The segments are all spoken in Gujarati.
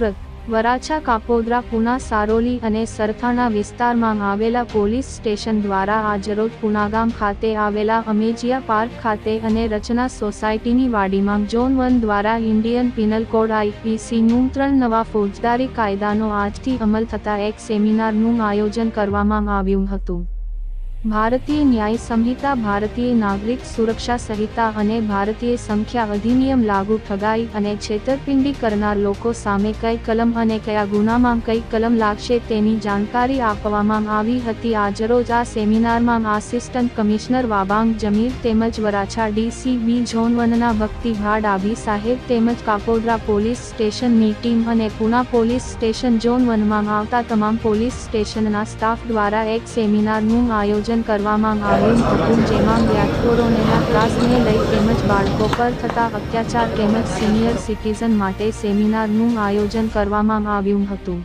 સુરત, વરાછા, કાપોદ્રા, પુના, સારોલી અને સરથાણા વિસ્તારમાં આવેલા પોલીસ સ્ટેશન દ્વારા આજરોજ પુનાગામ ખાતે આવેલા અમેજિયા પાર્ક ખાતે અને રચના સોસાયટીની વાડીમાં ઝોન 1 દ્વારા ઇન્ડિયન પિનલ કોડ IPC-નું 3 નવા ફોજદારી કાયદાનો આજથી અમલ થતા એક સેમિનારનું આયોજન કરવામાં આવ્યું હતું. ભારતીય ન્યાય સંહિતા, ભારતીય નાગરિક સુરક્ષા સંહિતા અને ભારતીય સંખ્યા અધિનિયમ લાગુ ઠગાઈ અને છેતરપિંડી કરનાર લોકો સામે કઈ કલમ અને કયા ગુનામાં કઈ કલમ લાગશે તેની જાણકારી આપવામાં આવી હતી. આજરોજ આ સેમિનારમાં આસિસ્ટન્ટ કમિશનર વાબાંગ જમીર તેમજ વરાછા DCB ઝોન 1ના ભક્તિભા ડાભી સાહેબ તેમજ કાપોદ્રા પોલીસ સ્ટેશનની ટીમ અને પુના પોલીસ સ્ટેશન ઝોન 1માં આવતા તમામ પોલીસ સ્ટેશનના સ્ટાફ દ્વારા એક સેમિનારનું આયોજન કરવામાં આવ્યું હતું, જેમાં વ્યાખ્યાનોના ત્રાસને લઈ તેમજ બાળકો પર થતા અત્યાચાર તેમજ સિનિયર સિટીઝન માટે સેમિનારનું આયોજન કરવામાં આવ્યું હતું.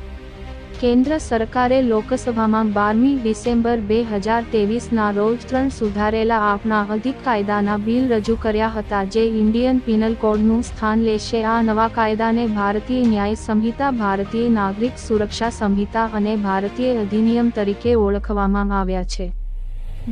કેન્દ્ર સરકારે લોકસભામાં 12મી ડિસેમ્બર 2023ના રોજ 3 સુધારેલા આપના અધિક કાયદાના બિલ રજૂ કર્યા હતા, જે ઇન્ડિયન પિનલ કોડનું સ્થાન લેશે. આ નવા કાયદાને ભારતીય ન્યાય સંહિતા, ભારતીય નાગરિક સુરક્ષા સંહિતા અને ભારતીય અધિનિયમ તરીકે ઓળખવામાં આવ્યા છે.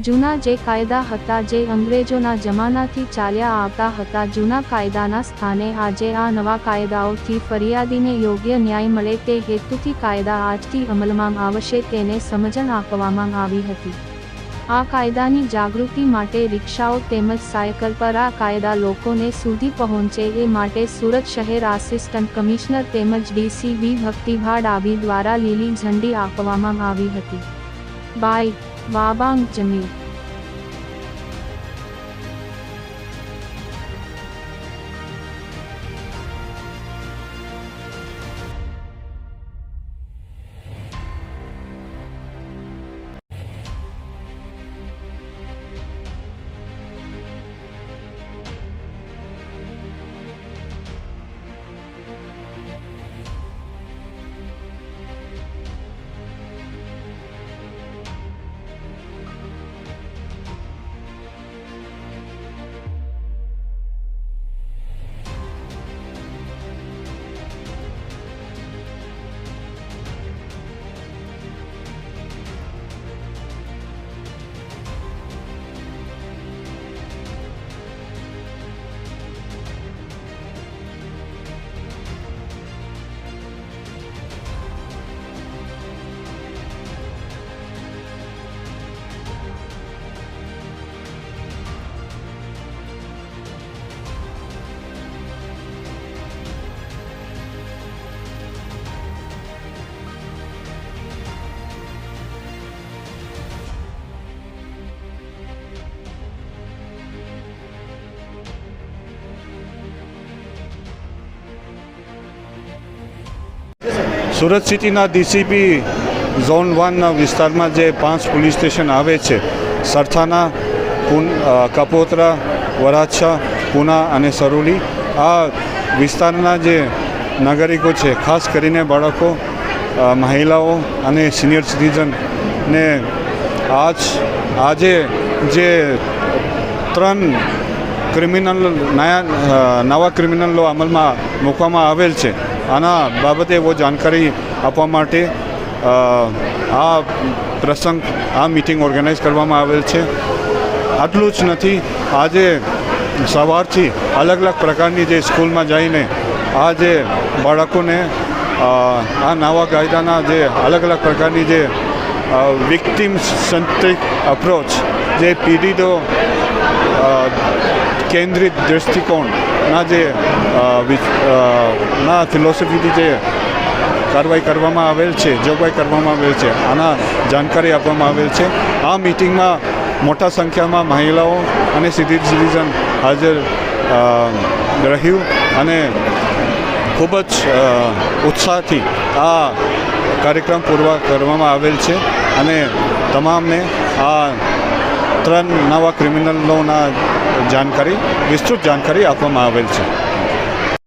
જૂના જે કાયદા હતા જે અંગ્રેજોના જમાનાથી ચાલ્યા આવતા હતા, જૂના કાયદાના સ્થાને આજે આ નવા કાયદાઓથી ફરિયાદીને યોગ્ય ન્યાય મળે તે હેતુથી કાયદા આજથી અમલમાં આવશે તેને સમજણ આપવામાં આવી હતી. આ કાયદાની જાગૃતિ માટે રિક્ષાઓ તેમજ સાયકલ પર આ કાયદા લોકોને સુધી પહોંચે એ માટે સુરત શહેર આસિસ્ટન્ટ કમિશનર તેમજ DCB ભક્તિભા ડાભી દ્વારા લીલી ઝંડી આપવામાં આવી હતી. બાય વાબાંગ જમીર. સુરત સિટીના DCP ઝોન 1ના વિસ્તારમાં જે 5 પોલીસ સ્ટેશન આવે છે, સરથાણા, કાપોદ્રા, વરાછા, પુના અને સરોલી, આ વિસ્તારના જે નાગરિકો છે, ખાસ કરીને બાળકો, મહિલાઓ અને સિનિયર સિટીઝનને આજે જે 3 નવા ક્રિમિનલ લો અમલમાં મૂકવામાં આવેલ છે, આના બાબતે એવો જાણકારી આપવા માટે આ પ્રસંગ, આ મિટિંગ ઓર્ગેનાઇઝ કરવામાં આવેલ છે. આટલું જ નથી, આજે સવારથી અલગ અલગ પ્રકારની જે સ્કૂલમાં જઈને આ જે બાળકોને આ નવા કાયદાના જે અલગ અલગ પ્રકારની જે વિક્ટિમ સેન્ટ્રિક અપ્રોચ, જે પીડિતો કેન્દ્રિત દૃષ્ટિકોણના જે ફિલોસોફીથી જે કાર્યવાહી કરવામાં આવેલ છે, જોગવાઈ કરવામાં આવેલ છે, આના જાણકારી આપવામાં આવેલ છે. આ મિટિંગમાં મોટા સંખ્યામાં મહિલાઓ અને સિટીઝન હાજર રહ્યું અને ખૂબ જ ઉત્સાહથી આ કાર્યક્રમ પૂર્ણ કરવામાં આવેલ છે અને તમામને આ 3 નવા ક્રિમિનલ લોના વિસ્તૃત જાણકારી આપવામાં આવેલ છે.